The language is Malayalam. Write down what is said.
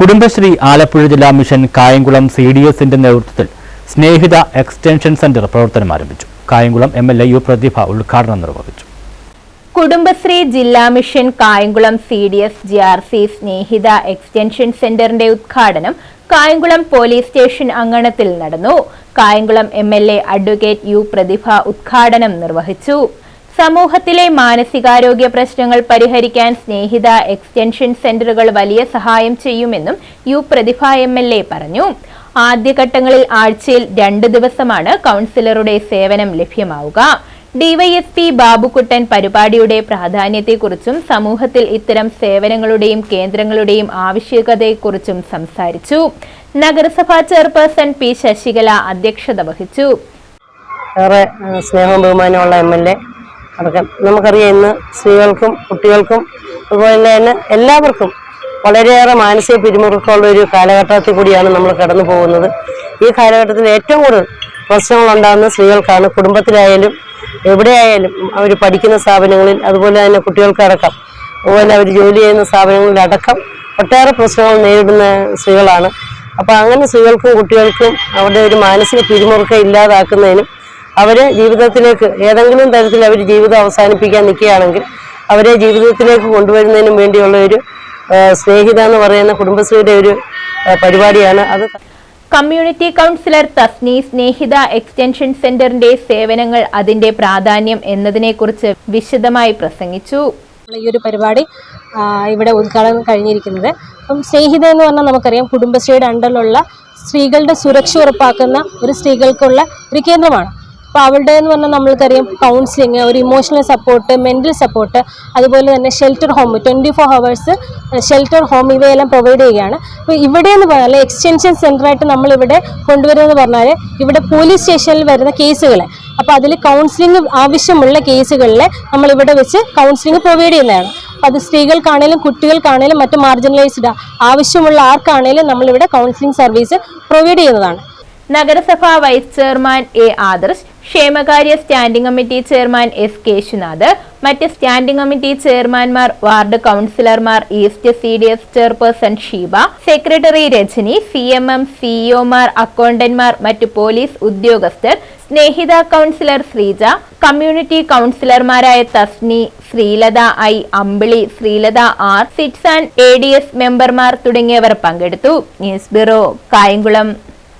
കുടുംബശ്രീ ആലപ്പുഴ ജില്ലാ മിഷൻ കായംകുളം CDSന്റെ നേതൃത്വത്തിൽ സ്നേഹിത എക്സ്റ്റൻഷൻ സെന്റർ പ്രവർത്തനം ആരംഭിച്ചു. കായംകുളം MLA യു പ്രതിഭ ഉദ്ഘാടനം നിർവഹിച്ചു. കുടുംബശ്രീ ജില്ലാ മിഷൻ കായംകുളം CDS GRC സ്നേഹിത എക്സ്റ്റൻഷൻ സെന്ററിന്റെ ഉദ്ഘാടനം കായംകുളം പോലീസ് സ്റ്റേഷൻ അങ്കണത്തിൽ നടന്നു. കായംകുളം MLA അഡ്വക്കേറ്റ് യു പ്രതിഭ ഉദ്ഘാടനം നിർവഹിച്ചു. സമൂഹത്തിലെ മാനസികാരോഗ്യ പ്രശ്നങ്ങൾ പരിഹരിക്കാൻ സ്നേഹിത എക്സ്റ്റൻഷൻ സെന്ററുകൾ വലിയ സഹായം ചെയ്യുമെന്നും യു പ്രതിഭ MLA പറഞ്ഞു. ആദ്യഘട്ടങ്ങളിൽ ആഴ്ചയിൽ 2 ദിവസമാണ് കൗൺസിലറുടെ സേവനം ലഭ്യമാവുക. DYSP ബാബുക്കുട്ടൻ പരിപാടിയുടെ പ്രാധാന്യത്തെക്കുറിച്ചും സമൂഹത്തിൽ ഇത്തരം സേവനങ്ങളുടെയും കേന്ദ്രങ്ങളുടെയും ആവശ്യകതയെക്കുറിച്ചും സംസാരിച്ചു. നഗരസഭാ ചെയർപേഴ്സൺ P ശശികല അധ്യക്ഷത വഹിച്ചു. സ്നേഹവും ബഹുമാനമുള്ള MLA അടക്കം നമുക്കറിയാം, ഇന്ന് സ്ത്രീകൾക്കും കുട്ടികൾക്കും അതുപോലെ തന്നെ എല്ലാവർക്കും വളരെയേറെ മാനസിക പിരിമുറുക്കമുള്ള ഒരു കാലഘട്ടത്തിൽ കൂടിയാണ് നമ്മൾ കടന്നു പോകുന്നത്. ഈ കാലഘട്ടത്തിൽ ഏറ്റവും കൂടുതൽ പ്രശ്നങ്ങളുണ്ടാകുന്ന സ്ത്രീകൾക്കാണ്. കുടുംബത്തിലായാലും എവിടെയായാലും അവർ പഠിക്കുന്ന സ്ഥാപനങ്ങളിൽ, അതുപോലെ തന്നെ കുട്ടികൾക്കടക്കം, അതുപോലെ അവർ ജോലി ചെയ്യുന്ന സ്ഥാപനങ്ങളിലടക്കം ഒട്ടേറെ പ്രശ്നങ്ങൾ നേരിടുന്ന സ്ത്രീകളാണ്. അപ്പോൾ അങ്ങനെ സ്ത്രീകൾക്കും കുട്ടികൾക്കും അവരുടെ ഒരു മാനസിക പിരിമുറുക്കം ഇല്ലാതാക്കുന്നതിനും അവരെ ജീവിതത്തിലേക്ക് ഏതെങ്കിലും തരത്തിൽ അവർ ജീവിതം അവസാനിപ്പിക്കാൻ നിൽക്കുകയാണെങ്കിൽ അവരെ ജീവിതത്തിലേക്ക് കൊണ്ടുവരുന്നതിനും വേണ്ടിയുള്ള ഒരു സ്നേഹിത എന്ന് പറയുന്ന കുടുംബശ്രീയുടെ ഒരു പരിപാടിയാണ് അത്. കമ്മ്യൂണിറ്റി കൗൺസിലർ തസ്നി സ്നേഹിത എക്സ്റ്റൻഷൻ സെന്ററിന്റെ സേവനങ്ങൾ, അതിന്റെ പ്രാധാന്യം എന്നതിനെക്കുറിച്ച് വിശദമായി പ്രസംഗിച്ചു. ഈ ഒരു പരിപാടി ഇവിടെ ഉദ്ഘാടനം കഴിഞ്ഞിരിക്കുന്നത്. അപ്പം സ്നേഹിത എന്ന് പറഞ്ഞാൽ നമുക്കറിയാം, കുടുംബശ്രീയുടെ അണ്ടറിലുള്ള സ്ത്രീകളുടെ സുരക്ഷ ഉറപ്പാക്കുന്ന ഒരു സ്ത്രീകൾക്കുള്ള ഒരു കേന്ദ്രമാണ്. അപ്പോൾ അവളുടെ എന്ന് പറഞ്ഞാൽ നമ്മൾക്കറിയാം, കൗൺസിലിംഗ്, ഒരു ഇമോഷണൽ സപ്പോർട്ട്, മെൻ്റൽ സപ്പോർട്ട്, അതുപോലെ തന്നെ shelter home, 24 hours shelter home, ഇവയെല്ലാം പ്രൊവൈഡ് ചെയ്യുകയാണ്. അപ്പോൾ ഇവിടെ എന്ന് പറഞ്ഞാൽ എക്സ്റ്റൻഷൻ സെൻ്ററായിട്ട് നമ്മളിവിടെ കൊണ്ടുവരുന്നത് പറഞ്ഞാൽ ഇവിടെ പോലീസ് സ്റ്റേഷനിൽ വരുന്ന കേസുകളെ, അപ്പോൾ അതിൽ കൗൺസിലിംഗ് ആവശ്യമുള്ള കേസുകളിലെ നമ്മളിവിടെ വെച്ച് കൗൺസിലിംഗ് പ്രൊവൈഡ് ചെയ്യുന്നതാണ്. അപ്പോൾ അത് സ്ത്രീകൾക്കാണേലും കുട്ടികൾക്കാണേലും മറ്റ് മാർജിനലൈസ്ഡ് ആവശ്യമുള്ള ആർക്കാണേലും നമ്മളിവിടെ കൗൺസിലിംഗ് സർവീസ് പ്രൊവൈഡ് ചെയ്യുന്നതാണ്. നഗരസഭാ വൈസ് ചെയർമാൻ A ആദർശ്, ക്ഷേമകാര്യ standing committee chairman S Keshunath, മറ്റ് സ്റ്റാൻഡിംഗ് കമ്മിറ്റി ചെയർമാൻമാർ, വാർഡ് കൗൺസിലർമാർ, east CDS chairperson Sheeba, secretary Rajani, CMM, CEOമാർ, അക്കൗണ്ടന്റ്മാർ, മറ്റ് പോലീസ് ഉദ്യോഗസ്ഥർ, സ്നേഹിത കൗൺസിലർ ശ്രീജ, കമ്മ്യൂണിറ്റി കൗൺസിലർമാരായ തസ്നി, ശ്രീലത I, അമ്പിളി, ശ്രീലത R, സിറ്റ്സ് ആൻഡ് ADS മെമ്പർമാർ തുടങ്ങിയവർ പങ്കെടുത്തു. News bureau, Kayamkulam.